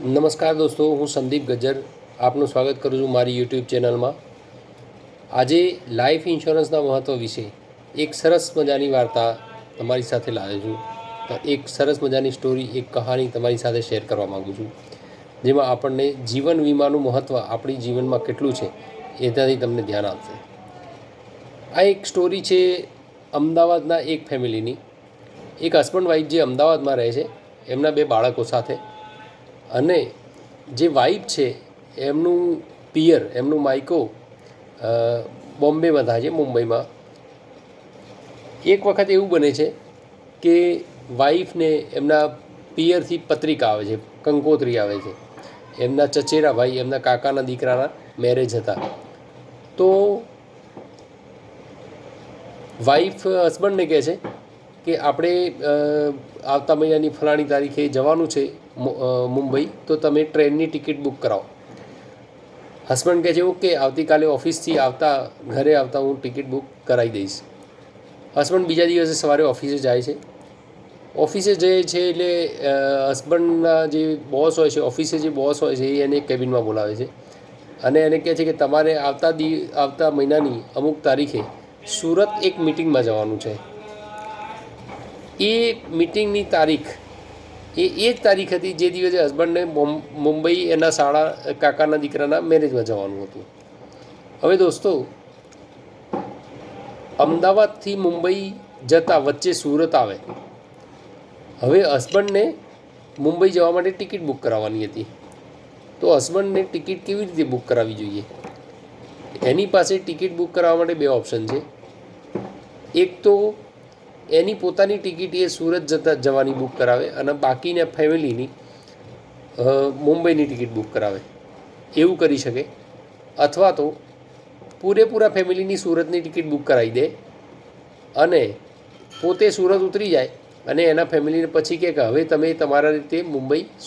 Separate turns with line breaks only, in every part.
નમસ્કાર દોસ્તો, હું સંદીપ ગજ્જર આપનું સ્વાગત કરું છું મારી યુટ્યુબ ચેનલમાં. આજે લાઈફ ઇન્સ્યોરન્સના મહત્ત્વ વિશે એક સરસ મજાની વાર્તા તમારી સાથે લાવ્યો છું. તો એક સરસ મજાની સ્ટોરી, એક કહાની તમારી સાથે શેર કરવા માગું છું, જેમાં આપણને જીવન વીમાનું મહત્ત્વ આપણી જીવનમાં કેટલું છે એનાથી તમને ધ્યાન આપશે. આ એક સ્ટોરી છે અમદાવાદના એક ફેમિલીની. એક હસબન્ડ વાઈફ જે અમદાવાદમાં રહે છે, એમના 2 બાળકો સાથે. અને જે વાઈફ છે એમનું પિયર, એમનું માયકો બોમ્બેમાં થાય છે, મુંબઈમાં. એક વખત એવું બને છે કે વાઈફને એમના પિયરથી પત્રિકા આવે છે, કંકોત્રી આવે છે. એમના ચચેરા ભાઈ, એમના કાકાના દીકરાના મેરેજ હતા. તો વાઈફ હસબન્ડને કહે છે કે આપણે આવતા મહિનાની ફલાણી તારીખે જવાનું છે મુંબઈ, તો તમે ટ્રેનની ટિકિટ બુક કરાવો. હસબન્ડ કહે છે ઓકે, આવતીકાલે ઓફિસથી ઘરે આવતા હું ટિકિટ બુક કરાવી દઈશ. હસબન્ડ બીજા દિવસે સવારે ઓફિસે જાય છે. ઓફિસે જાય છે એટલે હસબન્ડના જે બોસ હોય છે, ઓફિસે જે બોસ હોય છે, એ એને કેબિનમાં બોલાવે છે અને એને કહે છે કે તમારે આવતા મહિનાની અમુક તારીખે સુરત એક મિટિંગમાં જવાનું છે. એ મિટિંગની તારીખ એ જ તારીખ હતી જે દિવસે હસબન્ડને મુંબઈ એના કાકાના દીકરાના મેરેજમાં જવાનું હતું. હવે દોસ્તો, અમદાવાદથી મુંબઈ જતાં વચ્ચે સુરત આવે. હવે હસબન્ડને મુંબઈ જવા માટે ટિકિટ બુક કરાવવાની હતી. તો હસબન્ડને ટિકિટ કેવી રીતે બુક કરાવવી જોઈએ? એની પાસે ટિકિટ બુક કરાવવા માટે 2 ઓપ્શન છે. એક તો એની પોતાની ટિકિટ એ સુરત જવાની બુક કરાવે અને બાકીના ફેમિલીની મુંબઈની ટિકિટ બુક કરાવે, એવું કરી શકે. અથવા તો પૂરેપૂરા ફેમિલીની સુરતની ટિકિટ બુક કરાવી દે અને પોતે સુરત ઉતરી જાય અને એના ફેમિલીને પછી કહે કે હવે તમે તમારા રીતે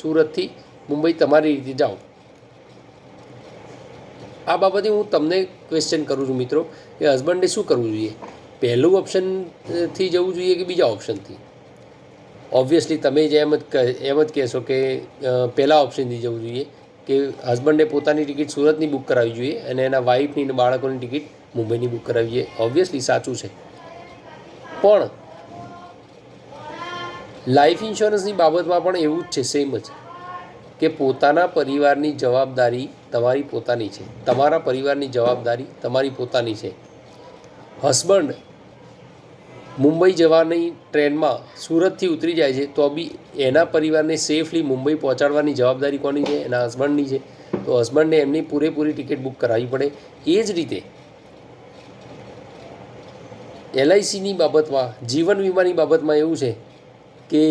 સુરતથી મુંબઈ તમારી રીતે જાઓ. આ બાબતે હું તમને ક્વેશ્ચન કરું છું મિત્રો, કે હસબન્ડે શું કરવું જોઈએ? પહેલું ઓપ્શનથી જવું જોઈએ કે બીજા ઓપ્શનથી? ઓબ્વિયસલી તમે જ એમ જ કહેશો કે પહેલાં ઓપ્શનથી જવું જોઈએ, કે હસબન્ડે પોતાની ટિકિટ સુરતની બુક કરાવવી જોઈએ અને એના વાઈફની અને બાળકોની ટિકિટ મુંબઈની બુક કરાવવી જોઈએ. ઓબ્વિયસલી સાચું છે. પણ લાઈફ ઇન્સ્યોરન્સની બાબતમાં પણ એવું જ છે, સેમ જ, કે પોતાના પરિવારની જવાબદારી તમારી પોતાની છે. તમારા પરિવારની જવાબદારી તમારી પોતાની છે. હસબન્ડ મુંબઈ જવાની ટ્રેનમાં સુરતથી ઉતરી જાય છે તો બી એના પરિવારને સેફલી મુંબઈ પહોંચાડવાની જવાબદારી કોની છે? એના હસબન્ડની છે. તો હસબન્ડને એમની પૂરેપૂરી ટિકિટ બુક કરાવવી પડે. એ જ રીતે LICની બાબતમાં, જીવન વીમાની બાબતમાં એવું છે કે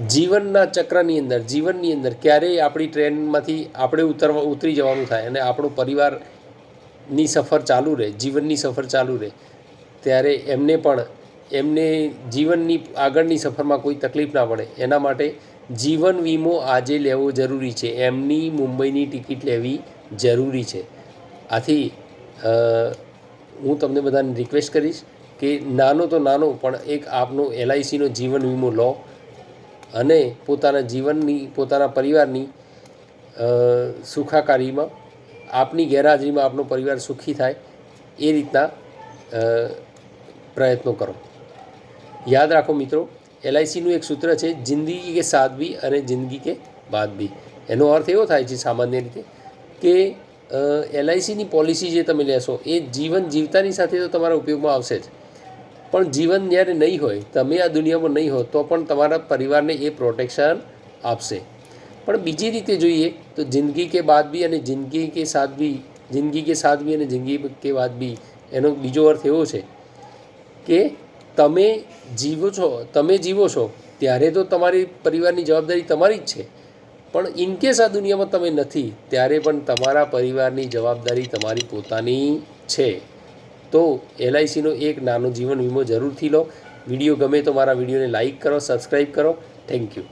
જીવનની અંદર ક્યારેય આપણી ટ્રેનમાંથી આપણે ઉતરી જવાનું થાય અને આપણો પરિવારની સફર ચાલુ રહે, જીવનની સફર ચાલુ રહે, ત્યારે એમને જીવનની આગળની સફરમાં કોઈ તકલીફ ના પડે એના માટે જીવન વીમો આજે લેવો જરૂરી છે. એમની મુંબઈની ટિકિટ લેવી જરૂરી છે. આથી હું તમને બધાને રિક્વેસ્ટ કરીશ કે નાનો તો નાનો પણ એક આપનો LICનો જીવન વીમો લો અને પોતાના પરિવારની સુખાકારીમાં, આપની ગેરહાજરીમાં આપનો પરિવાર સુખી થાય એ રીતના પ્રયત્નો કરો. યાદ રાખો મિત્રો, LICનું એક સૂત્ર છે, જિંદગી કે સાથ ભી અને જિંદગી કે બાદ ભી. એનો અર્થ એવો થાય છે સામાન્ય રીતે કે LICની પોલિસી જે તમે લેશો એ જીવન જીવતાની સાથે તો તમારા ઉપયોગમાં આવશે જ, પણ જીવન જ્યારે નહીં હોય, તમે આ દુનિયામાં નહીં હો, તો પણ તમારા પરિવારને એ પ્રોટેક્શન આપશે. પણ બીજી રીતે જોઈએ તો જિંદગી કે બાદ ભી અને જિંદગી કે સાથ ભી અને જિંદગી કે બાદ ભી, એનો બીજો અર્થ એવો છે કે તમે જીવો છો ત્યારે તો તમારી પરિવારની જવાબદારી તમારી જ છે, પણ ઇનકેસ આ દુનિયામાં તમે નથી ત્યારે પણ તમારા પરિવારની જવાબદારી તમારી પોતાની છે. તો LICનો એક નાનો જીવન વીમો જરૂરથી લો. વિડીયો ગમે તો મારા વિડીયોને લાઈક કરો, સબસ્ક્રાઈબ કરો. Thank you.